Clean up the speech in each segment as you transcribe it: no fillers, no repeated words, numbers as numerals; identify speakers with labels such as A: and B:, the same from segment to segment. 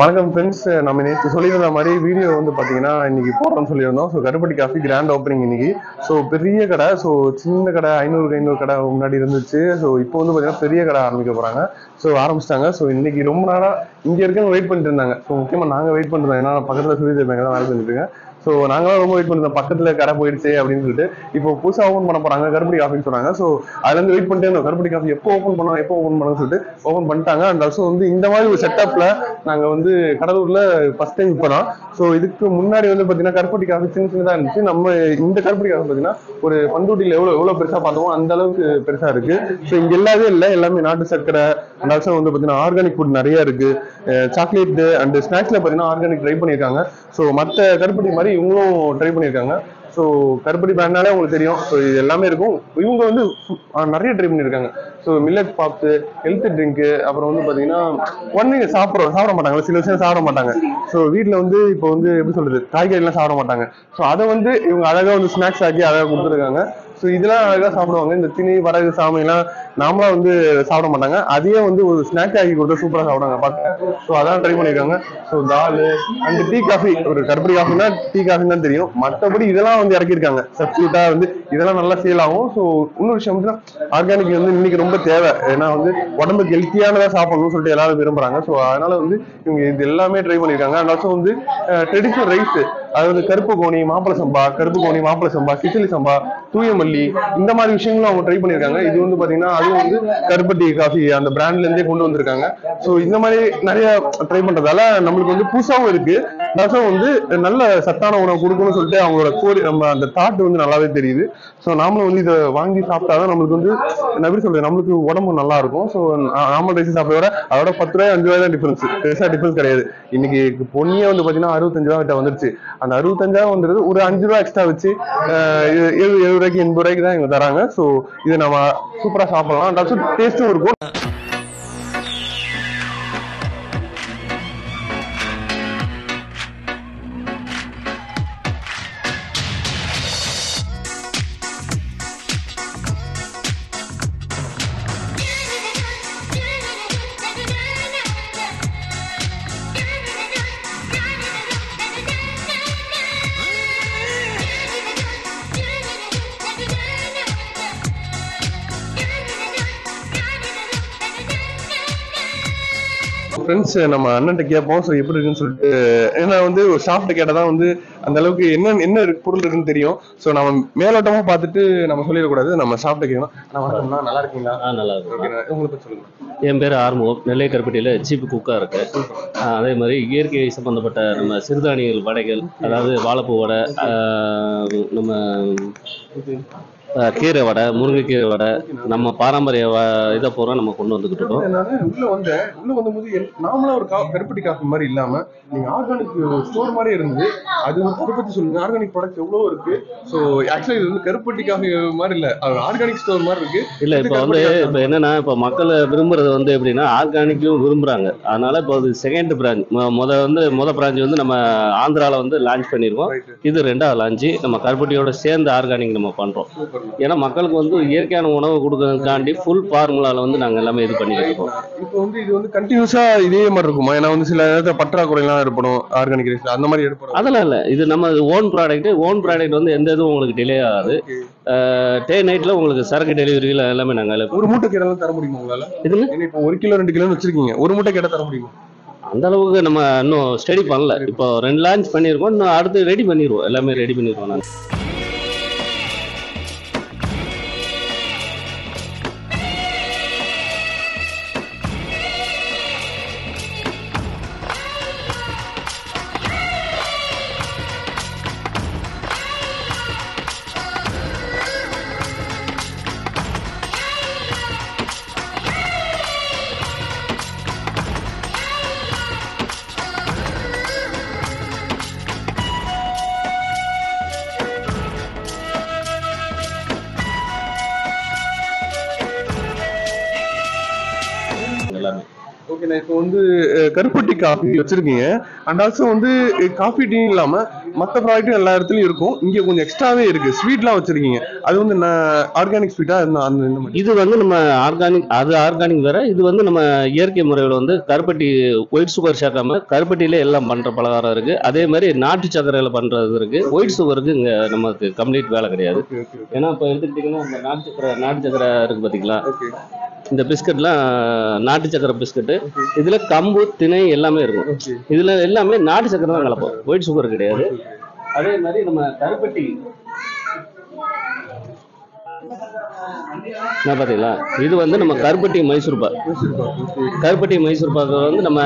A: வணக்கம் ஃப்ரெண்ட்ஸ். நம்ம நேற்று சொல்லியிருந்த மாதிரி வீடியோ வந்து பார்த்தீங்கன்னா இன்னைக்கு போடுறோம்னு சொல்லியிருந்தோம். ஸோ கருப்பட்டி காஃபி கிராண்ட் ஓப்பனிங் இன்னைக்கு. ஸோ பெரிய கடை, ஸோ சின்ன கடை 500 கடை முன்னாடி இருந்துச்சு. ஸோ இப்போ வந்து பார்த்தீங்கன்னா பெரிய கடை ஆரம்பிக்க போகிறாங்க. ஸோ ஆரம்பிச்சிட்டாங்க. ஸோ இன்னைக்கு ரொம்ப நாளாக இங்கே இருக்கவங்க வெயிட் பண்ணிட்டு இருந்தாங்க. ஸோ முக்கியமாக நாங்கள் வெயிட் பண்ணிருந்தோம். ஏன்னா பக்கத்தில் சுவிதேஷ் பேங்க் தான் வேலை செஞ்சுட்டு இருக்கேன். ஸோ நாங்களாம் ரொம்ப வெயிட் பண்ணிருந்தோம், பக்கத்தில் கடை போயிடுச்சு அப்படின்னு சொல்லிட்டு. இப்போ புதுசாக ஓப்பன் பண்ண போகிறாங்க கருப்பட்டி காஃபின்னு சொன்னாங்க. ஸோ அதுலேருந்து வெயிட் பண்ணிட்டே இருந்தோம், கருப்பட்டி காஃபி எப்போ ஓப்பன் பண்ணணும்னு சொல்லிட்டு ஓப்பன் பண்ணிட்டாங்க. அண்ட் ஆல்சோ வந்து இந்த மாதிரி ஒரு செட்டப்பில் நாங்கள் வந்து கடலூர்ல ஃபர்ஸ்ட் டைம் இப்போ தான். ஸோ இதுக்கு முன்னாடி வந்து பார்த்தீங்கன்னா கருப்பட்டி காஃபி சின்னதாக இருந்துச்சு. நம்ம இந்த கருப்பட்டி காஃபி பார்த்தீங்கன்னா ஒரு பண்ருட்டியில் எவ்வளோ பெருசாக பார்த்தோமோ அந்த அளவுக்கு பெருசாக இருக்கு. ஸோ இங்கே எல்லாமே நாட்டு சர்க்கரை அண்ட் ஆல்சோ வந்து பார்த்தீங்கன்னா ஆர்கானிக் ஃபுட் நிறைய இருக்கு. சாக்லேட் அண்ட் ஸ்நாக்ஸ்ல பார்த்தீங்கன்னா ஆர்கானிக் ட்ரை பண்ணியிருக்காங்க. ஸோ மற்ற கருப்பட்டி மாதிரி இவங்களும் ட்ரை பண்ணியிருக்காங்க. ஸோ கருப்பட்டி பிராண்ட்னாலே உங்களுக்கு தெரியும். ஸோ இது எல்லாமே இருக்கும். இவங்க வந்து நிறைய ட்ரை பண்ணியிருக்காங்க. ஸோ மில்லட் பாப்ஸ், ஹெல்த் ட்ரிங்க்கு, அப்புறம் வந்து பார்த்தீங்கன்னா ஒன்று சாப்பிட மாட்டாங்க, சில விஷயம் சாப்பிட மாட்டாங்க. ஸோ வீட்டில் வந்து இப்போ வந்து எப்படி சொல்றது, காய்கறிலாம் சாப்பிட மாட்டாங்க. ஸோ அதை வந்து இவங்க அழகாக வந்து ஸ்நாக்ஸ் ஆக்கி அழகாக கொடுத்துருக்காங்க. ஸோ இதெல்லாம் அழகாக சாப்பிடுவாங்க. இந்த திணை வரகு சாமையெல்லாம் நாமளா வந்து சாப்பிட மாட்டாங்க, அதையே வந்து ஒரு ஸ்நாக் ஆக்கி கொடுத்தா சூப்பராக சாப்பிடுவாங்க பார்க்க. ஸோ அதான் ட்ரை பண்ணியிருக்காங்க. So dal and tea coffee, ஒரு கருப்பட்டி காஃபினா டீ காஃபி தான் தெரியும். மற்றபடி இதெல்லாம் வந்து இறக்கியிருக்காங்க சப்ஸ்டியூட்டா வந்து, இதெல்லாம் நல்லா சேல் ஆகும். ஸோ இன்னொரு விஷயம் வந்து ஆர்கானிக் வந்து இன்னைக்கு ரொம்ப தேவை. ஏன்னா வந்து உடம்புக்கு ஹெல்த்தியானதா சாப்பிடணும்னு சொல்லிட்டு எல்லாரும் விரும்புறாங்க. ஸோ அதனால வந்து இவங்க இது எல்லாமே ட்ரை பண்ணியிருக்காங்க. அண்ட் ஆல்சோ வந்து ட்ரெடிஷனல் ரைஸ், அதாவது கருப்பு கோணி மாப்பிள சம்பா, கிச்சலி சம்பா, தூயமல்லி, இந்த மாதிரி விஷயங்களும் அவங்க ட்ரை பண்ணியிருக்காங்க. இது வந்து பாத்தீங்கன்னா அதுவும் வந்து கருப்பட்டி காஃபி அந்த பிராண்ட்ல இருந்தே கொண்டு வந்திருக்காங்க. ஸோ இந்த மாதிரி நிறைய ட்ரை பண்றதால நம்மளுக்கு வந்து புதுசாகவும் இருக்கு, வந்து நல்ல சத்தான உணவு கொடுக்கணும்னு சொல்லிட்டு அவங்களோட நம்ம அந்த தாட் வந்து நல்லாவே தெரியுது. ஸோ நாமளும் வந்து இதை வாங்கி சாப்பிட்டாதான் நம்மளுக்கு வந்து எப்படி சொல்றது, நம்மளுக்கு உடம்பு நல்லா இருக்கும். ஸோ நார்மல் ரைஸ் சாப்பிட அதோட 10 ரூபாய் 5 ரூபாய் தான் டிஃபரன்ஸ், பெருசா டிஃபரன்ஸ் கிடையாது. இன்னைக்கு பொன்னியே வந்து பாத்தீங்கன்னா 65 ரூபா கிட்ட வந்துருச்சு. அந்த 65 ரூபா வந்துருது ஒரு 5 ரூபா எக்ஸ்ட்ரா வச்சு 70 ரூபாய்க்கு 80 ரூபாய்க்கு தான் இவங்க தராங்க. ஸோ இதை நம்ம சூப்பரா சாப்பிடலாம், டேஸ்டும் இருக்கும். ஃப்ரெண்ட்ஸ், நம்ம அண்ணன்ட்ட கேட்போம் ஸோ எப்படி இருக்குன்னு சொல்லிட்டு. ஏன்னா வந்து ஒரு ஷாப்ட்ட கேட்டால் தான் வந்து அந்த அளவுக்கு என்ன பொருள் இருக்குன்னு தெரியும். ஸோ நம்ம மேலோட்டமா பார்த்துட்டு நம்ம சொல்லிடக்கூடாது, நம்ம ஷாப்ட்ட கேட்கணும். வணக்கம்ண்ணா, நல்லா இருக்கீங்களா? நல்லா இருக்கு. உங்களை பற்றி சொல்லுங்க.
B: என் பேர் ஆர்முகம், நெல்லை கருப்பட்டியில் சீப்பு குக்காக இருக்கு. அதே மாதிரி இயற்கை சம்பந்தப்பட்ட நம்ம சிறுதானியங்கள் வடைகள், அதாவது வாழைப்பூ வடை, நம்ம கீரை வடை, முருங்கைக்கீரை வடை, நம்ம பாரம்பரிய இதை பூரா நம்ம கொண்டு வந்துக்கிட்டு இருக்கோம்.
A: உள்ள வந்தபோது நாமளா ஒரு கருப்பட்டி காஃபி மாதிரி இல்லாம நீங்க ஆர்கானிக் ஸ்டோர் மாதிரி இருந்தது. அது அதை பத்தி சொல்லுங்க. ஆர்கானிக் ப்ராடக்ட் எவ்வளவு இருக்கு? ஸோ ஆக்சுவலா இது வந்து கருப்பட்டி காஃபி மாதிரி இல்ல, ஆர்கானிக் ஸ்டோர் மாதிரி இருக்கு.
B: இல்ல இப்போ வந்து இப்போ என்னன்னா, இப்போ மக்கள் விரும்புறது வந்து எப்படின்னா ஆர்கானிக்கும் விரும்புறாங்க. அதனால இப்போ அது செகண்ட் பிரான்ச், முத பிரான்ச் வந்து நம்ம ஆந்திரால வந்து லான்ச் பண்ணிருக்கோம். இது 2வது லான்ச்சு. நம்ம கருப்பட்டியோட சேர்ந்து ஆர்கானிக் நம்ம பண்றோம். ஏன்னா மக்களுக்கு வந்து இயற்கையான உணவு கொடுக்கறதுக்காண்டி ஃபுல் ஃபார்முலால வந்து நாங்க எல்லாமே இது பண்ணிட்டு இருக்கோம்.
A: இப்போ வந்து இது வந்து கண்டினியூஸா இதே மாதிரி இருக்குமா? ஏன்னா வந்து சில நேரத்தில் பற்றாக்குறை எல்லாம் ஏற்படும் ஆர்கானிக் ரைஸ்ல, அந்த மாதிரி ஏற்படும்.
B: அதெல்லாம் இல்ல, இது நம்ம ஓன் ப்ராடக்ட் வந்து எந்த இதுவும் உங்களுக்கு டிலே ஆகாது. டே நைட்ல உங்களுக்கு சரக்கு டெலிவரியில எல்லாமே நாங்க.
A: ஒரு மூட்டை கேட்டாலும் தர முடியுமா உங்களால? இதுல இப்போ 1 கிலோ 2 கிலோன்னு வச்சிருக்கீங்க, ஒரு மூட்டை கேட்டா தர முடியுமா?
B: அந்த அளவுக்கு நம்ம இன்னும் ஸ்டடி பண்ணல. இப்போ 2 லான்ச் பண்ணிருக்கோம், இன்னும் அடுத்து ரெடி பண்ணிடுவோம், எல்லாமே ரெடி பண்ணிடுவோம் நாங்க.
A: ஓகே, இப்போ வந்து கருப்பட்டி காஃபி வச்சிருக்கீங்க. அண்ட் ஆல்சோ வந்து காஃபி டீ இல்லாம மற்ற ப்ராடக்ட்டும் எல்லா இடத்துலயும் இருக்கும். இங்க கொஞ்சம் எக்ஸ்ட்ராவே இருக்கு, ஸ்வீட்லாம் வச்சிருக்கீங்க. அது வந்து ஆர்கானிக் ஸ்வீட்டா அந்த இந்த மாதிரி?
B: இது வந்து நம்ம ஆர்கானிக், அது ஆர்கானிக் வேற. இது வந்து நம்ம இயற்கை முறையில் வந்து கருப்பட்டி ஒயிட் சுகர் சேர்க்காம கருப்பட்டியிலே எல்லாம் பண்ற பலகாரம் இருக்கு. அதே மாதிரி நாட்டு சர்க்கரையில பண்றது இருக்கு. ஒயிட் சுகருக்கு இங்க நமக்கு கம்ப்ளீட் வேலை கிடையாது. ஏன்னா இப்போ எடுத்துக்கிட்டீங்கன்னா இந்த நாட்டு சர்க்கரை இருக்கு பாத்தீங்களா, இந்த பிஸ்கட்லாம் நாட்டு சக்கரை பிஸ்கட்டு. இதுல கம்பு திணை எல்லாமே இருக்கும். இதுல எல்லாமே நாட்டு சக்கரை தான் கலப்போம், ஒயிட் சுகர் கிடையாது. அதே மாதிரி நம்ம கருப்பட்டி என்ன பாத்தீங்களா, இது வந்து நம்ம கருப்பட்டி மைசூர் பாக். கருப்பட்டி மைசூர் பாக்கு வந்து நம்ம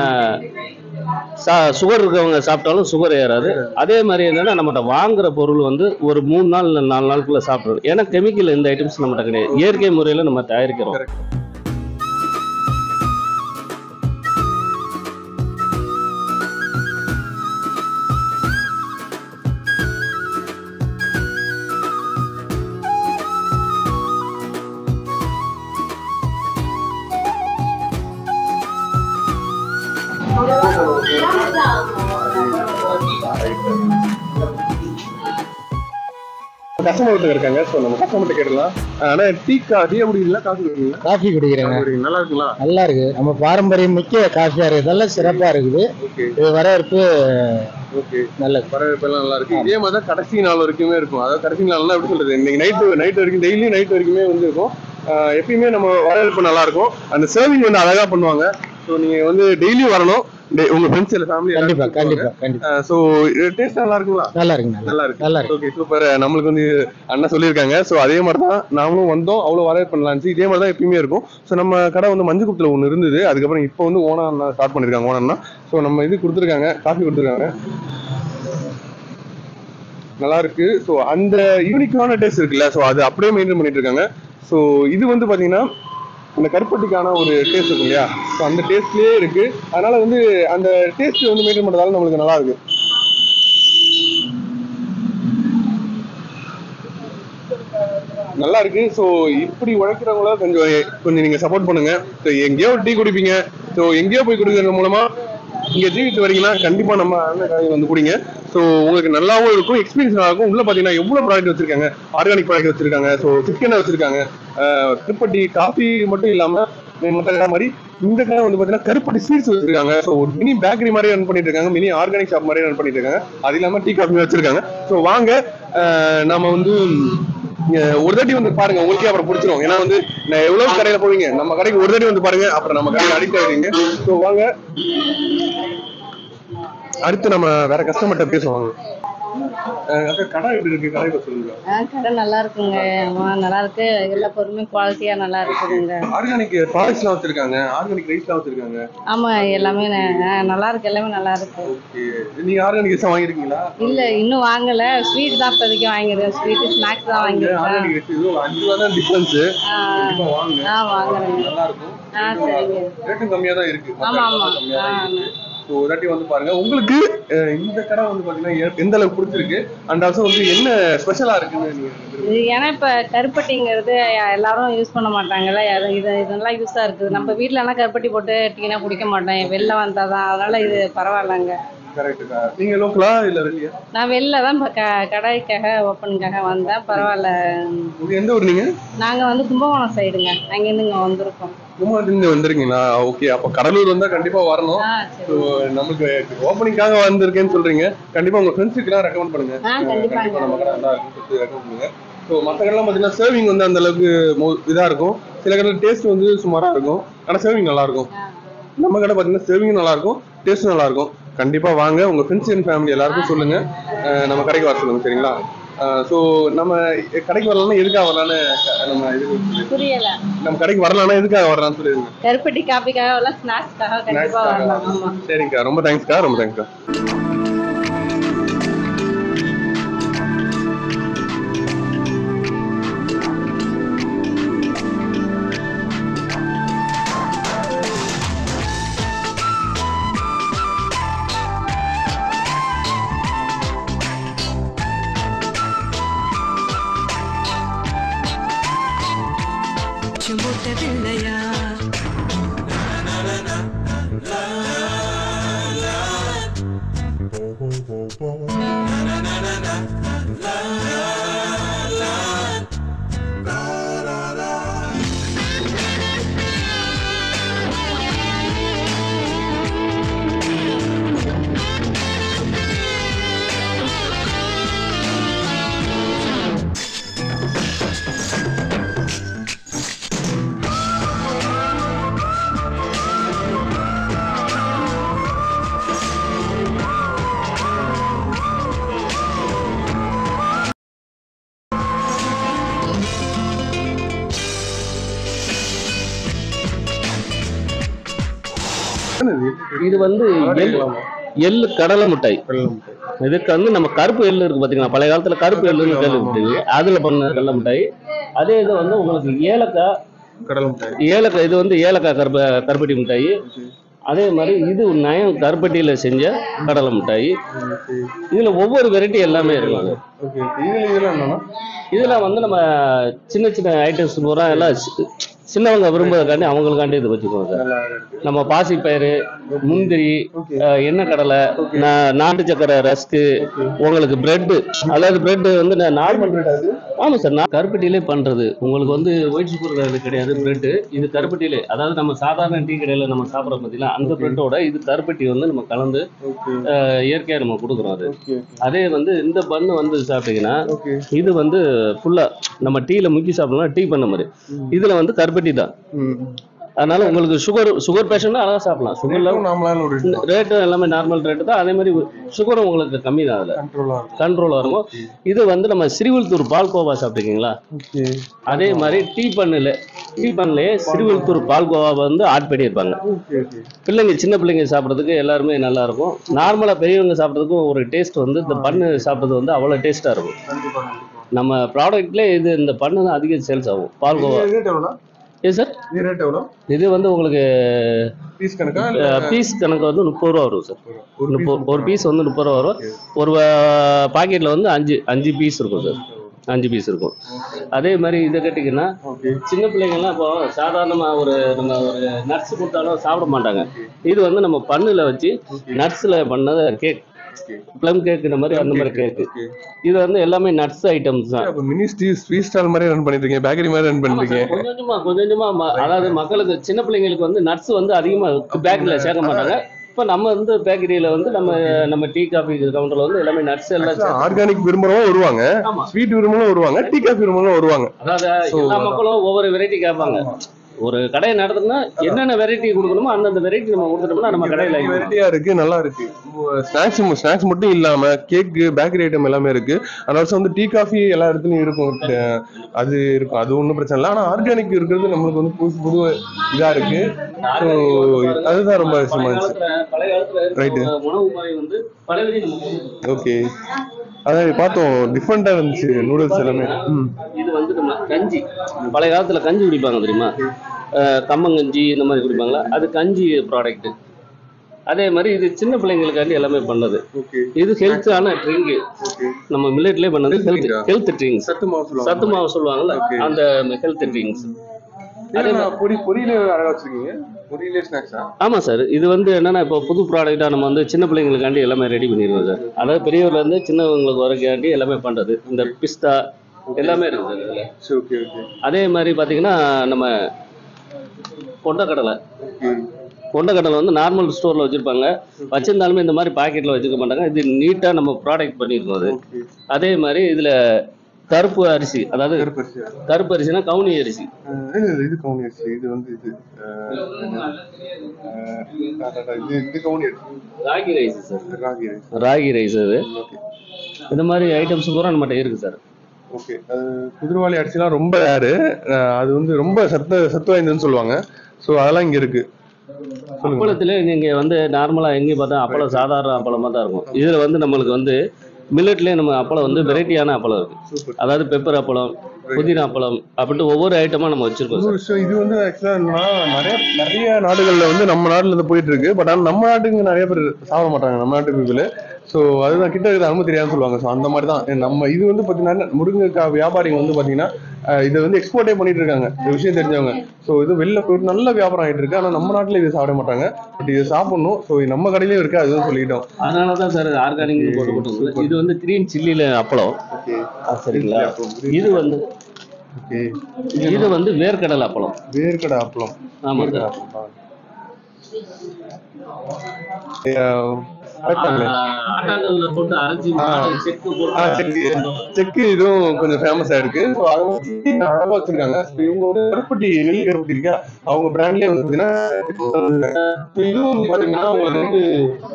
B: சுகர் இருக்கவங்க சாப்பிட்டாலும் சுகர் ஏறாது. அதே மாதிரி என்னன்னா நம்மகிட்ட வாங்குற பொருள் வந்து ஒரு 3 நாள் 4 நாளுக்குள்ள சாப்பிடுறோம். ஏன்னா கெமிக்கல் எந்த ஐட்டம்ஸ் நம்மகிட்ட கிடையாது, இயற்கை முறையில நம்ம தயாரிக்கிறோம்.
A: கஸ்டமர் இருக்காங்க, ஸோ நம்ம கஸ்டமர் கேட்கலாம். ஆனா டீ அப்படி இல்லை, காஃபி குடிக்கிறீங்களா?
C: காஃபி குடிக்கிறேங்க.
A: நல்லா இருக்குங்களா?
C: நல்லா இருக்கு. நம்ம பாரம்பரியம் முக்கிய காஃபியா இருக்குது, நல்லா சிறப்பா இருக்குது. இது வரவேற்பு நல்லது,
A: வரவேற்பு எல்லாம் நல்லா இருக்கு. இதே மாதிரி தான் கடைசி நாள் வரைக்குமே இருக்கும். அதாவது கடைசி நாள்னா எப்படி சொல்றது, இன்னைக்கு நைட் வரைக்கும், டெய்லி நைட் வரைக்குமே வந்து இருக்கும். எப்பயுமே நம்ம வரவேற்பு நல்லா இருக்கும். அந்த சர்விங் வந்து அழகா பண்ணுவாங்க. ஸோ நீங்க வந்து டெய்லியும் வரணும், உங்க ஃப்ரெண்ட்ஸ் இல்ல ஃபேமிலி.
C: கண்டிப்பா கண்டிப்பா கண்டிப்பா.
A: சோ டேஸ்ட் நல்லா இருக்குங்களா?
C: நல்லா இருக்கு, நல்லா இருக்கு, நல்லா இருக்கு.
A: Okay, super. நம்மளுக்கு வந்து அண்ணா சொல்லியிருக்காங்க. ஸோ அதே மாதிரி தான் நாமளும் வந்தோம், அவ்வளோ வரவேற்பு பண்ணலான்னு. இதே மாதிரி தான் எப்பயுமே இருக்கும். ஸோ நம்ம கடை வந்து மஞ்சக்குளத்தில் ஒன்று இருந்தது, அதுக்கப்புறம் இப்போ வந்து ஓனா ஸ்டார்ட் பண்ணியிருக்காங்க. ஓனா ஸோ நம்ம இது கொடுத்துருக்காங்க, காஃபி கொடுத்துருக்காங்க, நல்லா இருக்கு. ஸோ அந்த யூனிக்கான டேஸ்ட் இருக்குல்ல, ஸோ அது அப்படியே மெயின்டைன் பண்ணிட்டு இருக்காங்க. ஸோ இது வந்து பார்த்தீங்கன்னா அந்த கருப்பட்டிக்கான ஒரு டேஸ்ட் இருக்கு இல்லையா, ஸோ அந்த டேஸ்ட்லேயே இருக்கு. அதனால வந்து அந்த டேஸ்ட் வந்து மெயின்டைன் பண்ணுறதால நம்மளுக்கு நல்லா இருக்கு. நல்லா இருக்கு. ஸோ இப்படி உழைக்கிறவங்கள கொஞ்சம் நீங்க சப்போர்ட் பண்ணுங்க. ஸோ எங்கேயோ டீ குடிப்பீங்க, ஸோ எங்கேயோ போய் குடிக்கிறது மூலமா இங்க ஜீவித்து வரீங்கன்னா கண்டிப்பா நம்ம அண்ணன் கடையை வந்து குடிங்க. ஸோ உங்களுக்கு நல்லாவும் இருக்கும், எக்ஸ்பீரியன்ஸ் நல்லா இருக்கும். உள்ள பாத்தீங்கன்னா எவ்வளவு ப்ராடக்ட் வச்சிருக்காங்க, ஆர்கானிக் ப்ராடக்ட் வச்சிருக்காங்க, ஸோ சிக்கனை வச்சிருக்காங்க, கருப்பட்டி காஃபி மட்டும் இல்லாம மற்ற கடை மாதிரி இந்த கடை வந்து பாத்தீங்கன்னா கருப்பட்டி ஸ்வீட்ஸ் வச்சிருக்காங்க. ஸோ ஒரு மினி பேக்கரி மாதிரி ரன் பண்ணிட்டு இருக்காங்க, மினி ஆர்கானிக் ஷாப் மாதிரி ரன் பண்ணிட்டு இருக்காங்க. அது இல்லாம டீ காஃபி வச்சிருக்காங்க. ஸோ வாங்க, நாம வந்து ஒரு தாட்டி வந்து பாருங்க, உங்களுக்கே அப்புறம் பிடிச்சிரும். ஏன்னா வந்து நான் எவ்வளவு கடையில போவீங்க, நம்ம கடைக்கு ஒரு தாட்டி வந்து பாருங்க, அப்புறம் நம்ம கடைக்கு அடிக்ட் ஆயிடுவீங்க. ஸோ வாங்க, அடுத்து நம்ம வேற கஸ்டமர்கிட்ட பேசுவாங்க. கடை எப்படி இருக்கு? கடை சொல்லுங்க.
D: கடை நல்லா இருக்குங்க, நல்லா இருக்கு. எல்லா பொருளுமே குவாலிட்டியா நல்லா இருக்குதுங்க.
A: ஆர்கானிக் ப்ராடக்ட்ஸ் எல்லாம் வச்சிருக்காங்க, ஆர்கானிக் ரைஸ் எல்லாம் வச்சிருக்காங்க.
D: ஆமா, எல்லாமே நல்லா இருக்கு, எல்லாமே நல்லா இருக்கு.
A: ஓகே, நீங்க ஆர்கானிக் ரைஸ் வாங்கிருக்கீங்களா?
D: இல்ல, இன்னும் வாங்கல. ஸ்வீட் தான் இப்போதைக்கு வாங்கிருக்கேன், ஸ்வீட் ஸ்நாக்ஸ் தான் வாங்கிருக்கேன்.
A: ஆர்கானிக் ரைஸ் இது 5 ரூபா தான் டிஃபரன்ஸ். கண்டிப்பா வாங்க,
D: வாங்குறேன்.
A: நல்லா இருக்கும்.
D: சரிங்க,
A: ரேட்டும் கம்மியா தான் இருக்கு.
D: ஆமா ஆமா.
A: ஸோ ஒரு வாட்டி வந்து பாருங்க. உங்களுக்கு இந்த கடை வந்து பாத்தீங்கன்னா எந்த அளவுக்கு பிடிச்சிருக்கு, அண்ட் ஆல்சோ வந்து என்ன ஸ்பெஷலா இருக்குன்னு?
D: ஏன்னா இப்ப கருப்பட்டிங்கிறது எல்லாரும் யூஸ் பண்ண மாட்டாங்கல்ல, இதெல்லாம் யூஸா இருக்குது. நம்ம வீட்டுல கருப்பட்டி போட்டு டீனா குடிக்க மாட்டேன், வெளில வந்தாதான். அதனால இது பரவாயில்லங்க.
A: கரெக்ட்டுக்கா. நீங்க லோக்கலா இல்ல வெளியா?
D: நான் வெளில தான் கடைக்காக ஓப்பனுக்காக வந்தேன். பரவாயில்ல.
A: எந்த ஊர் நீங்க?
D: நாங்க வந்து கும்பகோணம் சைடுங்க, அங்கிருந்து இங்க வந்திருக்கோம்.
A: கும்பகோணத்துல வந்திருக்கீங்களா? ஓகே, அப்ப கடலூர் வந்தா கண்டிப்பா வரணும். நமக்கு ஓப்பனிங்காக வந்திருக்கேன்னு சொல்றீங்க, கண்டிப்பா உங்க ஃப்ரெண்ட்ஸுக்கு எல்லாம் ரெக்கமெண்ட் பண்ணுங்க. கண்டிப்பா நம்ம கடை நல்லா இருக்குன்னு ரெக்கமெண்ட் பண்ணுங்க. ஸோ மற்ற கடைலாம் பார்த்தீங்கன்னா சர்விங் வந்து அந்த அளவுக்கு இதா இருக்கும், சில கடையில் டேஸ்ட் வந்து சுமாரா இருக்கும், ஆனால் சர்விங் நல்லா இருக்கும். நம்ம கடை பார்த்தீங்கன்னா சர்விங் நல்லா இருக்கும், டேஸ்ட் நல்லா இருக்கும். கண்டிப்பா வாங்க, உங்க ஃப்ரெண்ட்ஸ் அண்ட் ஃபேமிலி எல்லாருக்கும் சொல்லுங்க, நம்ம கடைக்கு வர சொல்லுங்க, சரிங்களா? ஸோ நம்ம கடைக்கு வரலாம்னா எதுக்காக வரலான்னு நம்ம இது
D: புரியல.
A: நம்ம கடைக்கு வரலாம்னா எதுக்காக வரலாம்னு சொல்லிடுங்க.
D: கருப்பட்டி காபிக்காக வரலாம், ஸ்நாக்ஸ்க்காக கண்டிப்பா வரலாம். ஆமா,
A: சரிங்கக்கா, ரொம்ப தேங்க்ஸ்க்கா, ரொம்ப தேங்க்ஸ்க்கா.
B: இது வந்து எள்ளு கடலை மிட்டாய். இதுக்கு வந்து நம்ம கருப்பு எள்ளு இருக்கு பாத்தீங்களா, பழைய காலத்துல கருப்பு எள்ளுன்னு கேள்விப்பட்டீங்க, அதுல பண்ண கடலை மிட்டாய். அதே இது வந்து உங்களுக்கு ஏலக்காய் இது வந்து ஏலக்காய் கருப்பட்டி மிட்டாய். அதே மாதிரி இது நயம் கருப்பட்டியில செஞ்ச கடலை மிட்டாய். இதுல ஒவ்வொரு வெரைட்டி எல்லாமே இருக்காங்க. இதுல வந்து நம்ம சின்ன சின்ன ஐட்டம்ஸ் பூரா எல்லாம் சின்னவங்க விரும்புறதுக்காண்டி அவங்களுக்காண்டி இது வச்சுக்கோங்க சார். நம்ம பாசிப்பயிறு, முந்திரி, எண்ணெய் கடலை, நாட்டு சக்கரை, ரஸ்க்கு, உங்களுக்கு பிரெட். அதாவது பிரெட் வந்து நார்மல் பிரெட். ஆமாம் சார், நான் கருப்பட்டியிலே பண்றது. உங்களுக்கு வந்து ஒயிட் சுகர் கிடையாது பிரெட். இது கருப்பட்டியிலே, அதாவது நம்ம சாதாரண டீ கடையில நம்ம சாப்பிட்ற பார்த்தீங்கன்னா அந்த பிரெட்டோட இது கருப்பட்டி வந்து நம்ம கலந்து இயற்கையாக நம்ம கொடுக்குறோம். அது அதே வந்து இந்த பண்ணு வந்து சாப்பிட்டீங்கன்னா இது வந்து ஃபுல்லா நம்ம டீல முக்கி சாப்பிடலாம், டீ பண்ண மாதிரி. இதுல வந்து கருப்பட்டி தான். அதனால உங்களுக்கு சுகர் பேஷண்ட் அழகா சாப்பிடலாம். சுகர்ல ரேட்டு எல்லாமே நார்மல் ரேட்டு தான். அதே மாதிரி சுகரும் உங்களுக்கு கம்மி தான், அதுல கண்ட்ரோலா இருக்கும். இது வந்து நம்ம சிறுவில்தூர் பால்கோவா சாப்பிட்டுருக்கீங்களா, அதே மாதிரி டீ பண்ணலையே சிறுவில்தூர் பால்கோவா வந்து ஆட் பண்ணியிருப்பாங்க. பிள்ளைங்க, சின்ன பிள்ளைங்க சாப்பிட்றதுக்கு எல்லாருமே நல்லா இருக்கும். நார்மலா பெரியவங்க சாப்பிட்றதுக்கும் ஒரு டேஸ்ட் வந்து இந்த பண்ணு சாப்பிட்றது வந்து அவ்வளோ டேஸ்டா இருக்கும். நம்ம ப்ராடக்ட்லேயே இது இந்த பண்ணு தான் அதிக சேல்ஸ் ஆகும். பால்கோவா சார் இது வந்து உங்களுக்கு பீஸ் கணக்கு வந்து 30 ரூபா வரும் சார். ஒரு பீஸ் வந்து 30 ரூபா வரும். ஒரு பாக்கெட்ல வந்து 5 பீஸ் இருக்கும் சார். 5 பீஸ் இருக்கும். அதே மாதிரி இதை கேட்டிங்கன்னா சின்ன பிள்ளைங்கள்லாம் இப்போ சாதாரணமாக நம்ம ஒரு நட்ஸ் கொடுத்தாலும் சாப்பிட மாட்டாங்க. இது வந்து நம்ம பண்ணுல வச்சு நட்ஸில் பண்ணது கேக், ப்ளம் கேக், இந்த மாதிரி அந்த மாதிரி கேக்கு. இது வந்து எல்லாமே நட்ஸ் ஐட்டம்ஸ் தான்.
A: மினி ஸ்வீட் ஸ்டால் மாதிரி ரன் பண்ணிட்டு இருக்கீங்க, பேக்கரி மாதிரி ரன் பண்ணிட்டு
B: கொஞ்சமா. அதாவது மக்களுக்கு, சின்ன பிள்ளைங்களுக்கு வந்து நட்ஸ் வந்து அதிகமா பேக்கரியில சேர்க்க மாட்டாங்க. இப்ப நம்ம வந்து பேக்கரியில வந்து நம்ம டீ காஃபி கவுண்டர்ல வந்து எல்லாமே நட்ஸ் எல்லாம்
A: ஆர்கானிக் விரும்புறவங்க வருவாங்க, ஸ்வீட் விரும்புறவங்க வருவாங்க, டீ காஃபி விரும்புறவங்க வருவாங்க.
B: அதாவது எல்லா மக்களும் ஒவ்வொரு வெரைட்டி கேட்பாங்க. ஒரு கடையை நடத்துனா என்னென்ன வெரைட்டி கொடுக்கணுமோ அந்தந்த வெரைட்டி நம்ம கொடுத்துட்டோம்னா நம்ம கடையில
A: வெரைட்டியா இருக்கு, நல்லா இருக்கு. ஸ்நாக்ஸ் மட்டும் இல்லாம கேக்கு, பேக்கரி ஐட்டம் எல்லாமே இருக்கு. அதனால வந்து டீ காஃபி எல்லா இடத்துலயும் இருக்கும், அது இருக்கும், அது ஒன்றும் பிரச்சனை இல்லை. ஆனா ஆர்கானிக் இருக்கிறது நம்மளுக்கு வந்து புது இதா இருக்கு. அதுதான் ரொம்ப விஷயமா இருந்துச்சு.
B: உணவு முறை வந்து
A: ஓகே, அதான் பார்த்தோம், டிஃப்ரெண்டா இருந்துச்சு நூடுல்ஸ் எல்லாமே.
B: இது வந்து நம்ம கஞ்சி, பழைய காலத்துல கஞ்சி குடிப்பாங்க தெரியுமா, கம்மங்கஞ்சி இந்த மாதிரி குடிப்பாங்களா, அது கஞ்சி ப்ராடக்ட். அதே மாதிரி இது சின்ன பிள்ளைங்களுக்காண்டி எல்லாமே பண்ணது. இது ஹெல்த்தான ட்ரிங்க், நம்ம மில்லட்லயே பண்ணது ஹெல்த் ட்ரிங்க்ஸ். சத்து மாவு சொல்லுவாங்கல்ல, அந்த ஹெல்த் ட்ரிங்க்ஸ். ஆமா சார், இது வந்து என்னன்னா இப்போ புது ப்ராடக்டா நம்ம வந்து சின்ன பிள்ளைங்களுக்காண்டி எல்லாமே ரெடி பண்ணிடுவோம் சார். அதாவது பெரியவர்ல இருந்து சின்னவங்களுக்கு வரைக்காண்டி எல்லாமே பண்றது. இந்த பிஸ்தா எல்லாமே இருக்கு சார். அதே மாதிரி பாத்தீங்கன்னா நம்ம கொண்டக்கடலை வந்து நார்மல் ஸ்டோர்ல வச்சிருப்பாங்க. வச்சிருந்தாலுமே இந்த மாதிரி பாக்கெட்ல வச்சுக்க மாட்டாங்க. இது நீட்டா நம்ம ப்ராடக்ட் பண்ணிருக்கோம் அது. அதே மாதிரி இதுல கருப்பு அரிசி, அதாவது கருப்பு அரிசினா கவுனி அரிசி.
A: இது கவுனி அரிசி, இது வந்து
B: ragi rice sir. Ragi rice அது. இந்த மாதிரி ஐட்டம்ஸ் பூரா நம்மகிட்ட இருக்கு சார்.
A: ஓகே, குதிரவாளி அரிசிலாம் ரொம்ப ரேரு, அது வந்து ரொம்ப சத்து வாய்ந்ததுன்னு சொல்லுவாங்க. ஸோ அதெல்லாம் இங்க இருக்கு.
B: அப்பளத்துல நீங்க வந்து நார்மலா எங்கேயும் பார்த்தா அப்பளம் சாதாரண அப்பளமா தான் இருக்கும். இதுல வந்து நம்மளுக்கு வந்து மில்லட்லேயே நம்ம அப்பளம் வந்து வெரைட்டியான அப்பளம் இருக்கு. அதாவது பெப்பர் அப்பளம், புதினா அப்பளம் அப்படின்ட்டு ஒவ்வொரு ஐட்டமா நம்ம வச்சிருக்கோம்.
A: இது வந்து ஆக்சுவலா நிறைய நாடுகள்ல வந்து நம்ம நாட்டுல இருந்து போயிட்டு இருக்கு. பட் ஆனால் நம்ம நாட்டுக்கு நிறைய பேர் சாப்பிட மாட்டாங்க, நம்ம நாட்டு பீப்புள். ஸோ அதுதான் கிட்ட இருக்கிற அனுமதி தெரியாதுன்னு சொல்லுவாங்க. ஸோ அந்த மாதிரி தான் நம்ம இது வந்து பார்த்தீங்கன்னா முருங்கைக்காய் வியாபாரிங்க வந்து பார்த்தீங்கன்னா இதை வந்து எக்ஸ்போர்ட்டே பண்ணிட்டு இருக்காங்க, இந்த விஷயம் தெரிஞ்சவங்க. ஸோ இது வெளில போயிட்டு நல்ல வியாபாரம் ஆகிட்டு இருக்கு. ஆனால் நம்ம நாட்டில் இதை சாப்பிட மாட்டாங்க, பட் இதை சாப்பிடணும். ஸோ நம்ம கடையிலேயும் இருக்கு, அதுதான் சொல்லிட்டோம்.
B: அதனால தான் சார் ஆர்கானிக் போட்டு கொடுத்துருக்கு. இது வந்து கிரீன் சில்லியில் அப்பளம். சரிங்களா. இது வந்து இது வந்து வேர்க்கடலை அப்பளம்.
A: வேர்க்கடலை அப்பளம்.
B: ஆமாம் சார்.
A: செக்கு இதுவும் கொஞ்சம் ஃபேமஸா இருக்கு. வச்சிருக்காங்க. இவங்க வந்து கருப்பட்டி வெளி கருப்பட்டி இருக்கா அவங்க பிராண்ட்லயே வந்து இதுவும் பாத்தீங்கன்னா வந்து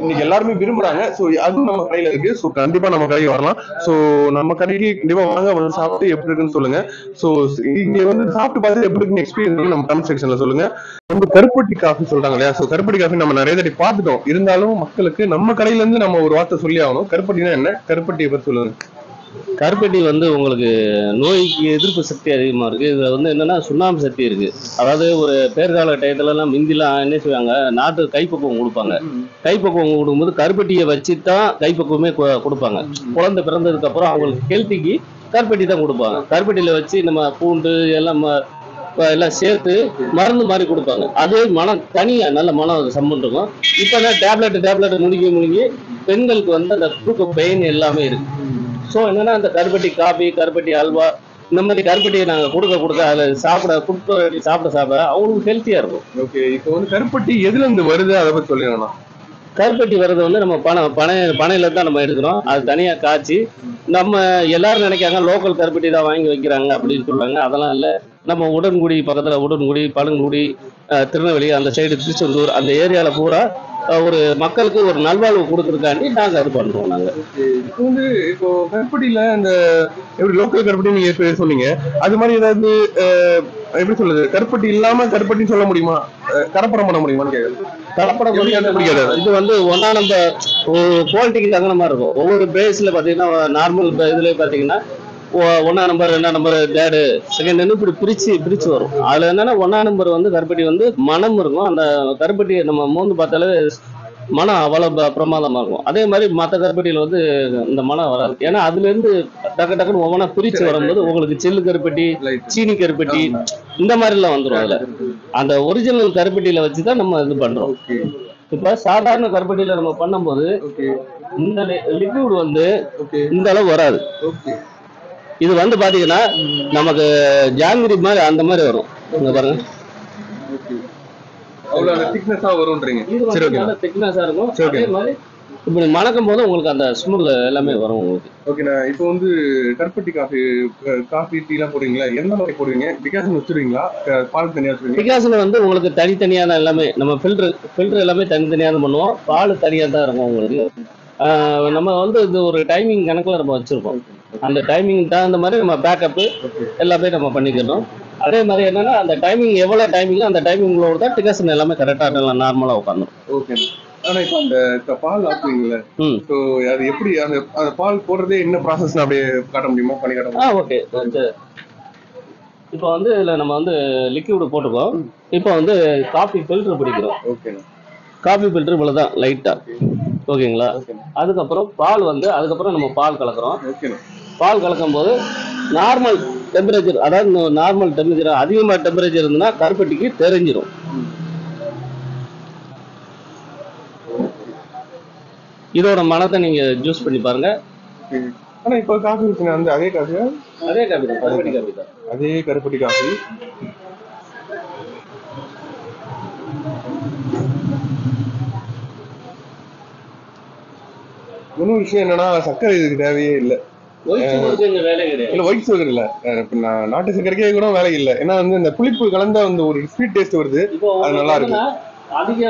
A: இன்னைக்கு எல்லாருமே விரும்புறாங்க. ஸோ அதுவும் நம்ம கடையில இருக்கு. ஸோ கண்டிப்பா நம்ம கடைக்கு வரலாம். ஸோ நம்ம கடைக்கு கண்டிப்பா வாங்க, வந்து சாப்பிட்டு எப்படி இருக்குன்னு சொல்லுங்க. ஸோ இங்க வந்து சாப்பிட்டு பார்த்து எப்படி இருக்குன்னு எக்ஸ்பீரியன்ஸ் நம்ம கமெண்ட் செக்ஷன்ல சொல்லுங்க. வந்து கருப்பட்டி காஃபி சொல்றாங்க இல்லையா. ஸோ கருப்பட்டி காஃபி நம்ம நிறைய தடவை பார்த்துட்டோம். இருந்தாலும் மக்களுக்கு நம்ம கடையில இருந்து நம்ம ஒரு வார்த்தை சொல்லி ஆகணும். கருப்பட்டினா என்ன, கருப்பட்டியை பத்தி சொல்லுங்க.
B: கருப்பட்டி வந்து உங்களுக்கு நோய்க்கு எதிர்ப்பு சக்தி அதிகமாக இருக்குது. இதில் வந்து என்னென்னா சுண்ணாம்பு சக்தி இருக்குது. அதாவது ஒரு பேர்கால டயத்துலலாம் மிந்திலாம் என்ன செய்வாங்க, நாட்டு கைப்பக்குவம் கொடுப்பாங்க. கைப்பக்குவம் கொடுக்கும்போது கருப்பட்டியை வச்சு தான் கைப்பக்குவமே கொடுப்பாங்க. குழந்தை பிறந்ததுக்கப்புறம் அவங்களுக்கு ஹெல்த்திக்கு கருப்பட்டி தான் கொடுப்பாங்க. கருப்பட்டியில் வச்சு நம்ம பூண்டு எல்லாம் சேர்த்து மருந்து மாதிரி கொடுப்பாங்க. அதே மனம் தனியாக நல்ல மனம் சம்மன் இருக்கும். இப்போ தான் டேப்லெட் முழுங்கி பெண்களுக்கு வந்து அந்த தூக்க பெயின் எல்லாமே இருக்கு. ஸோ என்னன்னா அந்த கருப்பட்டி காபி, கருப்பட்டி அல்வா, இந்த மாதிரி கருப்பட்டியை நாங்கள் கொடுக்க அதில் சாப்பிட அவங்களுக்கு ஹெல்த்தியாக இருக்கும்.
A: ஓகே, இப்போ வந்து கருப்பட்டி எதுல இருந்து வருது அதை பற்றி சொல்லிடணும்.
B: கருப்பட்டி வர்றது வந்து நம்ம பனையில தான் நம்ம எடுக்கிறோம். அது தனியாக காய்ச்சி நம்ம எல்லாரும் நினைக்காங்க லோக்கல் கருப்பட்டி தான் வாங்கி வைக்கிறாங்க அப்படின்னு சொல்றாங்க. அதெல்லாம் இல்லை. நம்ம உடன்குடி பக்கத்தில் உடன்குடி, பழங்குடி, திருநெல்வேலி அந்த சைடு, திருச்செந்தூர் அந்த ஏரியாவில் பூரா ஒரு மக்களுக்கு ஒரு நல்வாழ்வு கொடுக்கறதுக்காண்டி நாங்கள் அது பண்ணுறோம். நாங்கள்
A: இப்போ வந்து இப்போ கருப்பட்டியில் இந்த எப்படி லோக்கல் கருப்பட்டி நீங்கள் சொன்னீங்க, அது மாதிரி ஏதாவது எப்படி சொல்றது, கருப்பட்டி இல்லாமல் கருப்பட்டின்னு சொல்ல முடியுமா, கலப்படம் பண்ண முடியுமான்னு கேட்குறது.
B: கலப்படம் முடியாது. இது வந்து ஒன்றா நம்ம குவாலிட்டிக்கு தகுந்த மாதிரி இருக்கும். ஒவ்வொரு பேஸில் பார்த்தீங்கன்னா நார்மல் இதில் பார்த்தீங்கன்னா 1ஆம் நம்பர், 2ஆம் நம்பர், 3rd, 2nd இப்படி பிரிச்சு வரும். அதுல என்னன்னா 1ஆம் நம்பர் வந்து கருப்பட்டி வந்து மனம் இருக்கும். அந்த கருப்பட்டியை நம்ம மோந்து பார்த்தாலே மனம் அவ்வளவு பிரமாதமா இருக்கும். அதே மாதிரி மற்ற கருப்பட்டியில வந்து இந்த மனம் வராது. ஏன்னா அதுல இருந்து டக்குன்னு ஒவ்வொன்றா பிரிச்சு வரும்போது உங்களுக்கு செல்லு கருப்பட்டி, சீனி கருப்பட்டி இந்த மாதிரி எல்லாம் வந்துடும். அதுல அந்த ஒரிஜினல் கருப்பட்டியில வச்சுதான் நம்ம இது பண்றோம். இப்ப சாதாரண கருப்பட்டியில நம்ம பண்ணும்போது இந்த லிக்விட் வந்து இந்த அளவு வராது. இது வந்து பாத்தீங்கன்னா நமக்கு ஜாங்கிரி மாதிரி அந்த மாதிரி வரும். இங்க பாருங்க,
A: அவ்வளவு திக்னஸா வரும்ன்றீங்க.
B: சரி, ஓகே, நல்ல திக்னஸா இருக்கும். அதே மாதிரி இப்படி மணக்கும் போது உங்களுக்கு அந்த ஸ்மெல் எல்லாமே வரும் உங்களுக்கு.
A: ஓகேண்ணா. இப்போ வந்து கருப்பட்டி காஃபி டீ எல்லாம் போடுறீங்களா, எந்த மாதிரி போடுவீங்க? டிகாஷன் வச்சிருவீங்களா, பால் தனியா வச்சிருவீங்க?
B: டிகாஷன் வந்து உங்களுக்கு தனித்தனியா தான் எல்லாமே. நம்ம ஃபில்டர் எல்லாமே தனித்தனியா தான் பண்ணுவோம். பால் தனியா தான் இருக்கும் உங்களுக்கு. நம்ம வந்து இது ஒரு டைமிங் கணக்குல நம்ம வச்சிருக்கோம். அந்த டைமிங் தகுந்த மாதிரி நம்ம பேக்கப்பு எல்லாமே நம்ம பண்ணிக்கிறோம். அதே மாதிரி என்னன்னா அந்த டைமிங் எவ்வளவு டைமிங் அந்த டைமிங்களோட தான் டிகாஷன் எல்லாமே கரெக்டாக நார்மலா உட்காந்துரும்.
A: ஓகே. ஆனா இப்போ அந்த பால் ஆக்குவீங்களா, ஸோ அது எப்படி அந்த பால் போடுறதே என்ன ப்ராசஸ் அப்படியே காட்ட முடியுமா, பண்ணி காட்ட முடியுமா?
B: ஓகே. இப்போ வந்து இதில் நம்ம வந்து லிக்விட் போட்டுக்கோம். இப்போ வந்து காஃபி ஃபில்டர் பிடிக்கிறோம்.
A: ஓகே. காஃபி
B: ஃபில்டர் இவ்வளோ தான் லைட்டாக. ஓகேங்களா. அதுக்கப்புறம் பால் வந்து அதுக்கப்புறம் நம்ம பால் கலக்கிறோம்.
A: ஓகே.
B: பால் கலக்கும் போது நார்மல் டெம்பரேச்சர், அதாவது நார்மல் டெம்பரேச்சர், அதிகமாக டெம்பரேச்சர் இருந்ததுன்னா கருப்பட்டிக்கு தெரிஞ்சிடும். இதோட மனத்தை நீங்க ஜூஸ் பண்ணி பாருங்க.
A: ஆனா இப்போ காஃபி இருக்குங்க, அந்த அதே காஃபியா?
B: அதே காஃபி தான், கருப்பட்டி காஃபி தான்.
A: அதே கருப்பட்டி காஃபி. இன்னொரு விஷயம் என்னன்னா சர்க்கரை இதுக்கு தேவையே இல்லை. ஒயிட் சுகர் இல்ல, நாட்டு சர்க்கரைக்கே கூட வேலை இல்லை. ஏன்னா வந்து இந்த புளிப்பு கலந்த வந்து ஒரு ஸ்வீட் டேஸ்ட் வருது, அது நல்லா இருக்கு.
B: அதிக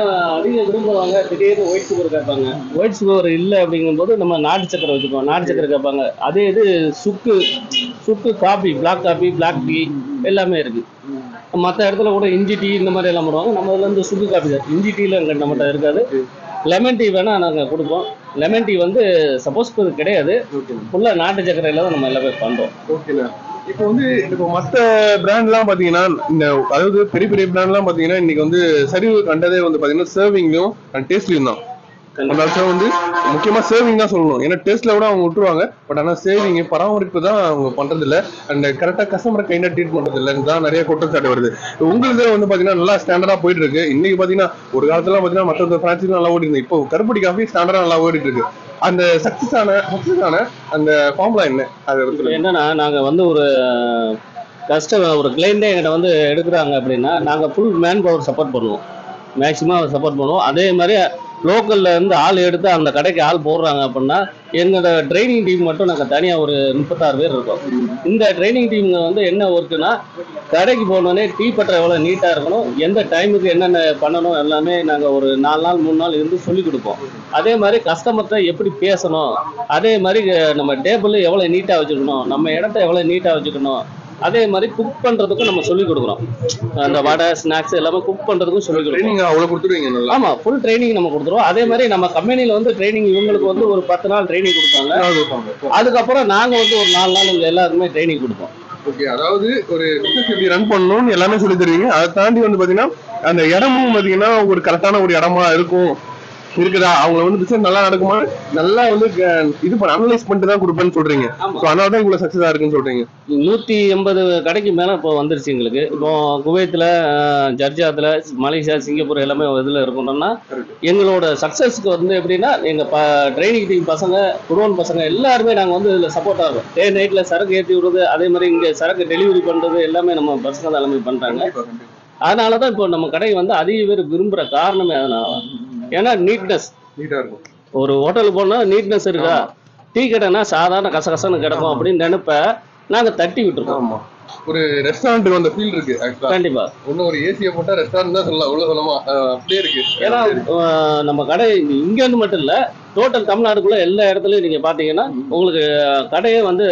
B: விரும்புவாங்க. திடீர்னு ஒயிட் சுகர் கேட்பாங்க. ஒயிட் சுகர் இல்லை அப்படிங்கும்போது நம்ம நாட்டு சக்கரை வச்சுக்குவோம். நாட்டு சக்கரை கேட்பாங்க. அதே இது சுக்கு coffee, black coffee, black tea எல்லாமே இருக்கு. மற்ற இடத்துல கூட இஞ்சி டீ இந்த மாதிரி எல்லாம் பண்ணுவாங்க. நம்ம இதுல இருந்து சுக்கு காபி தான். இஞ்சி டீல நம்மகிட்ட இருக்காது. லெமன் டீ வேணா நாங்கள் கொடுப்போம். லெமன் டீ வந்து சப்போஸ் கிடையாது, ஃபுல்லா நாட்டு சக்கரையில தான் நம்ம எல்லாமே பண்றோம்.
A: ஓகேண்ணா. இப்போ வந்து இப்போ மற்ற பிராண்ட்லாம் பார்த்தீங்கன்னா இந்த அதாவது பெரிய பெரிய பிராண்ட்லாம் பார்த்தீங்கன்னா இன்னைக்கு வந்து சரிவு கண்டதே வந்து பார்த்தீங்கன்னா சர்விங்லையும் டேஸ்ட்லையும் தான். அந்த இடத்துல வந்து முக்கியமா சேவிங் தான் சொல்லணும். ஏன்னா டேஸ்ட்ல கூட அவங்க விட்டுருவாங்க, பட் ஆனா சேவிங் பராமரிப்பு தான் அவங்க பண்றது இல்ல, அண்ட் கரெக்டா கஸ்டமரை கைண்டா ட்ரீட் பண்றது இல்லைன்னு நிறைய குற்றச்சாட்டு வருது. உங்களுக்கு வந்து பாத்தீங்கன்னா நல்லா ஸ்டாண்டர்டா போயிட்டு இருக்கு. இன்னைக்கு பாத்தீங்கன்னா ஒரு காலத்துல பாத்தீங்கன்னா மற்ற பிரான்சைஸ் நல்லா ஓடி இருக்கு, இப்போ கருப்பட்டி காஃபி ஸ்டாண்டர்டா நல்லா ஓடிட்டு இருக்கு. அந்த சக்சஸ் ஆன அந்த ஃபார்முலா என்ன? அது
B: என்னன்னா நாங்க வந்து ஒரு ஒரு கிளைண்டே எங்கிட்ட வந்து எடுக்கிறாங்க அப்படின்னா நாங்கள் ஃபுல் மேன் பவர் சப்போர்ட் பண்ணுவோம், மேக்ஸிமம் சப்போர்ட் பண்ணுவோம். அதே மாதிரி லோக்கல்ல இருந்து ஆள் எடுத்து அந்த கடைக்கு ஆள் போடுறாங்க அப்படின்னா எங்களோட ட்ரைனிங் டீம் மட்டும் நாங்கள் தனியாக ஒரு 36 பேர் இருக்கோம். இந்த ட்ரைனிங் டீம் வந்து என்ன ஒர்க்குன்னா கடைக்கு போனோடனே டீ பட்டை எவ்வளோ நீட்டாக இருக்கணும், எந்த டைமுக்கு என்னென்ன பண்ணணும் எல்லாமே நாங்கள் ஒரு 4 நாள் 3 நாள் இருந்து சொல்லிக் கொடுப்போம். அதே மாதிரி கஸ்டமர்கிட்ட எப்படி பேசணும், அதே மாதிரி நம்ம டேபிள் எவ்வளோ நீட்டாக வச்சுக்கணும், நம்ம இடத்த எவ்வளோ நீட்டாக வச்சுக்கணும், அதே மாதிரி குக் பண்றதுக்கும் நம்ம சொல்லிக் கொடுக்குறோம். அந்த வடை ஸ்நாக்ஸ் எல்லாமே குக் பண்றதுக்கும் சொல்லிக் கொடுக்குறோம்.
A: அவ்வளவு கொடுத்துருவீங்க? ஆமா,
B: ஃபுல் ட்ரைனிங் நம்ம கொடுத்துருவோம். அதே மாதிரி நம்ம கம்பெனில வந்து ட்ரைனிங் இவங்களுக்கு வந்து ஒரு 10 நாள் ட்ரைனிங் கொடுப்பாங்க. அதுக்கப்புறம் நாங்க வந்து ஒரு 4 நாள் இங்க எல்லாருக்குமே ட்ரைனிங் கொடுப்போம்.
A: ஓகே, அதாவது ஒரு பிசினஸ் எப்படி ரன் பண்ணணும்னு எல்லாமே சொல்லி தருவீங்க. அதை தாண்டி வந்து பாத்தீங்கன்னா அந்த இடமும் பாத்தீங்கன்னா ஒரு கரெக்டான ஒரு இடமா இருக்குதா, அவங்க வந்து பிசினஸ் நல்லா நடக்குமா, நல்லா வந்து இது பண்ண அனலைஸ் பண்ணிட்டு தான் கொடுப்பேன்னு சொல்றீங்க. அதனாலதான் இவ்வளவு சக்சஸா இருக்குன்னு சொல்றீங்க.
B: 180 கடைக்கு மேல இப்போ வந்துருச்சு எங்களுக்கு. இப்போ குவைத்துல, ஜர்ஜாத்துல, மலேசியா, சிங்கப்பூர் எல்லாமே இதுல இருக்கணும்னா எங்களோட சக்சஸ்க்கு வந்து எப்படின்னா எங்க ட்ரைனிங் டீம் பசங்க, குரோன் பசங்க எல்லாருமே நாங்க வந்து இதுல சப்போர்ட் ஆகும். டே நைட்ல சரக்கு ஏற்றி விடுறது, அதே மாதிரி இங்க சரக்கு டெலிவரி பண்றது எல்லாமே நம்ம பசங்க தான் எல்லாமே பண்றாங்க. அதனாலதான் இப்போ நம்ம கடை வந்து அதிக பேர் விரும்புற காரணமே அதனால. ஏன்னா நீட்னஸ்
A: நீட்டா இருக்கும்.
B: ஒரு ஹோட்டலுக்கு போனா நீட்னஸ் இருக்கா, டீ கடைனா சாதாரண கசகசன்னு கிடக்கும் அப்படின்னு நினைப்ப நாங்க தட்டி விட்டுருக்கோம்.
A: ஒரு ரெஸ்டாரண்ட்டுக்கு அந்த ஃபீல் இருக்கு.
B: கண்டிப்பா
A: இன்னும் ஒரு ஏசியை போட்டா ரெஸ்டாரண்ட் தான் சொல்லலாம், உள்ள சொல்லமா அப்படியே இருக்கு.
B: ஏன்னா நம்ம கடை இங்க இருந்து மட்டும் இல்ல, டோட்டல் தமிழ்நாடுக்குள்ள எல்லா இடத்துலயும் நீங்க பாத்தீங்கன்னா உங்களுக்கு கடையே வந்து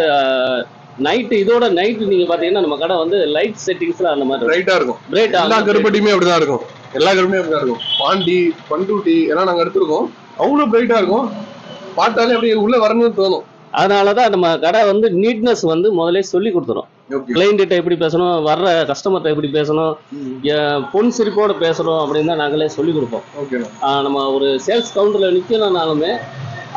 B: நைட்டு இதோட நைட்டு நீங்க பாத்தீங்கன்னா நம்ம கடை வந்து லைட் செட்டிங்ஸ்ல அந்த மாதிரி
A: பிரைட்டா இருக்கும்.
B: பிரைட்
A: எல்லா கருப்பட்டியுமே அப்படிதான் இருக்கும். எல்லா கருப்பட்டியும் அப்படிதான் இருக்கும். பாண்டி, பண்டூட்டி எல்லாம் நாங்க எடுத்துருக்கோம். அவ்வளவு பிரைட்டா இருக்கும், பார்த்தாலே அப்படியே உள்ள வரணும்னு தோணும்.
B: அதனாலதான் நம்ம கடை வந்து நீட்னஸ் வந்து முதல்ல சொல்லி கொடுத்துரும். கிளைண்ட்ட எப்படி பேசணும், வர்ற கஸ்டமர்கிட்ட எப்படி பேசணும், பொன் சிரிப்போட பேசணும் அப்படின்னு தான் நாங்களே சொல்லி கொடுப்போம். நம்ம ஒரு சேல்ஸ் கவுண்டர்ல நிக்கணும்னாலுமே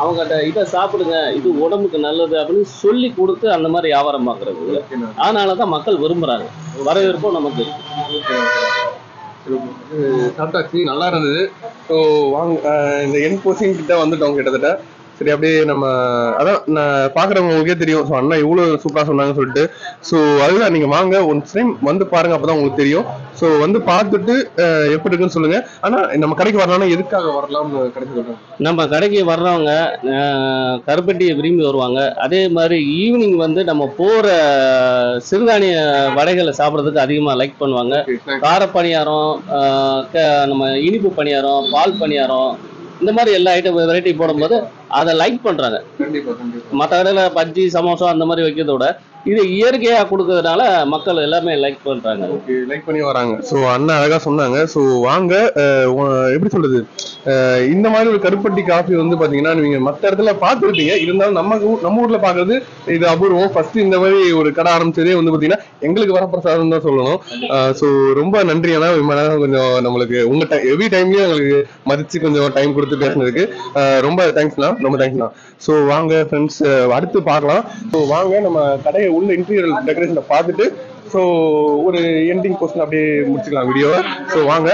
B: அவங்ககிட்ட இதை சாப்பிடுங்க, இது உடம்புக்கு நல்லது அப்படின்னு சொல்லி கொடுத்து அந்த மாதிரி வியாபாரம் பார்க்கறது. அதனாலதான் மக்கள் விரும்புறாங்க, வரவேற்பும் நமக்கு.
A: சாப்பிட்டாச்சு, நல்லா இருந்தது. ஸோ வாங்க, இந்த என் கோச்சிங் கிட்ட வந்துட்டோம் கிட்டத்தட்ட. சரி, அப்படியே நம்ம அதான் நான் பாக்குறவங்களுக்கே தெரியும். ஸோ அண்ணா இவ்வளவு சூப்பரா சொன்னாங்கன்னு சொல்லிட்டு. ஸோ அதுதான் நீங்க வாங்க, ஒன் டைம் வந்து பாருங்க, அப்பதான் உங்களுக்கு தெரியும். ஸோ வந்து பார்த்துட்டு எப்படி இருக்குன்னு சொல்லுங்க. ஆனா நம்ம கடைக்கு வரலாம்னா எதுக்காக வரலாம்னு கடைக்கு சொல்றேன்.
B: நம்ம கடைக்கு வர்றவங்க கருப்பட்டியை விரும்பி வருவாங்க. அதே மாதிரி ஈவினிங் வந்து நம்ம போற சிறுதானிய வடைகளை சாப்பிட்றதுக்கு அதிகமா லைக் பண்ணுவாங்க. கார பணியாரம், நம்ம இனிப்பு பணியாரம், பால் பணியாரம், இந்த மாதிரி எல்லா ஐட்டம் வெரைட்டி போடும்போது அதை லைக் பண்றாங்க. மற்ற கடையில பஜ்ஜி, சமோசா அந்த மாதிரி வைக்கிறத விட இது இயற்கையா கொடுக்கறதுனால மக்கள் எல்லாமே லைக் பண்றாங்க,
A: லைக் பண்ணி வராங்க. ஸோ அண்ணா அழகா சொன்னாங்க. ஸோ வாங்க, எப்படி சொல்றது, இந்த மாதிரி ஒரு கருப்பட்டி காஃபி வந்து பாத்தீங்கன்னா நீங்க மற்ற இடத்துல பார்த்துருப்பீங்க, இருந்தாலும் நம்ம ஊர்ல பாக்குறது இது அபூர்வம். ஃபர்ஸ்ட் இந்த மாதிரி ஒரு கடை ஆரம்பிச்சதே வந்து பாத்தீங்கன்னா எங்களுக்கு வரப்பிரசாதம் தான் சொல்லணும். ஸோ ரொம்ப நன்றி அண்ணா, கொஞ்சம் நம்மளுக்கு உங்க எவ்ரி டைம்லயும் எங்களுக்கு மதிச்சு கொஞ்சம் டைம் கொடுத்து பேசுனதுக்கு ரொம்ப தேங்க்ஸ்ண்ணா, ரொம்ப தேங்க்ஸ்ண்ணா. ஸோ வாங்க ஃப்ரெண்ட்ஸ், அடுத்து பார்க்கலாம். ஸோ வாங்க நம்ம கடையை உள்ள இன்டீரியர் டெக்கரேஷனை பார்த்துட்டு ஸோ ஒரு எண்டிங் போர்ஷன் அப்படியே முடிச்சுக்கலாம் வீடியோவை. ஸோ வாங்க.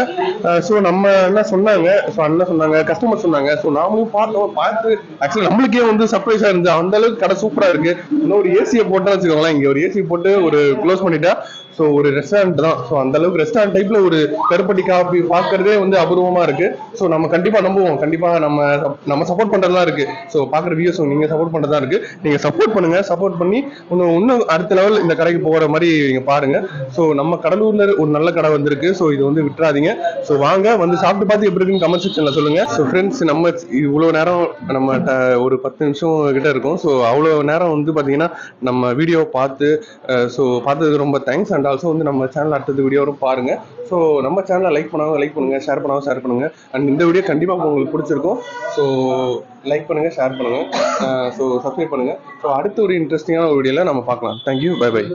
A: ஸோ நம்ம என்ன சொன்னாங்க, ஸோ அண்ணன் சொன்னாங்க, கஸ்டமர் சொன்னாங்க. ஸோ நாமளும் பார்த்து ஆக்சுவலி நம்மளுக்கே வந்து சர்ப்ரைஸா இருந்துச்சு. அந்த அளவுக்கு கடை சூப்பரா இருக்கு. இன்னும் ஒரு ஏசியை போட்டா வச்சுக்கோங்களேன், இங்க ஒரு ஏசி போட்டு ஒரு க்ளோஸ் பண்ணிட்டா ஸோ ஒரு ரெஸ்டாரண்ட் தான். ஸோ அந்த அளவுக்கு ரெஸ்டாரண்ட் டைப்ல ஒரு கருப்பட்டி காஃபி பார்க்கறதே வந்து அபூர்வமா இருக்கு. ஸோ நம்ம கண்டிப்பா நம்புவோம், கண்டிப்பா நம்ம சப்போர்ட் பண்றதா இருக்கு. ஸோ பாக்குற வியூஸ் நீங்க சப்போர்ட் பண்றதா இருக்கு. நீங்க சப்போர்ட் பண்ணுங்க, சப்போர்ட் பண்ணி இன்னும் அடுத்த லெவல் இந்த கடைக்கு போகிற மாதிரி நீங்க பாருங்க. ஸோ நம்ம கடலூர்ல ஒரு நல்ல கடை வந்திருக்கு. ஸோ இது வந்து விட்டுறாதீங்க. ஸோ வாங்க, வந்து சாப்பிட்டு பார்த்து எப்படி இருக்குன்னு கமெண்ட் செக்ஷன்ல சொல்லுங்க. ஸோ ஃப்ரெண்ட்ஸ், நம்ம இவ்வளவு நேரம் நம்ம ஒரு 10 நிமிஷம் கிட்ட இருக்கும். ஸோ அவ்வளவு நேரம் வந்து பாத்தீங்கன்னா நம்ம வீடியோ பார்த்து பார்த்ததுக்கு ரொம்ப தேங்க்ஸ். அண்ட் ஆல்சோ வந்து நம்ம சேனல் அடுத்தது வீடியோ வரும் பாருங்க. ஸோ நம்ம சேனலை லைக் பண்ணாலும் லைக் பண்ணுங்க, ஷேர் பண்ணாலும் ஷேர் பண்ணுங்க. அண்ட் இந்த வீடியோ கண்டிப்பாக உங்களுக்கு பிடிச்சிருக்கும். ஸோ லைக் பண்ணுங்க, ஷேர் பண்ணுங்க, ஸோ சப்ஸ்கிரைப் பண்ணுங்க. ஸோ அடுத்த ஒரு இன்ட்ரெஸ்டிங்கான வீடியோல நம்ம பார்க்கலாம். Thank you, bye by.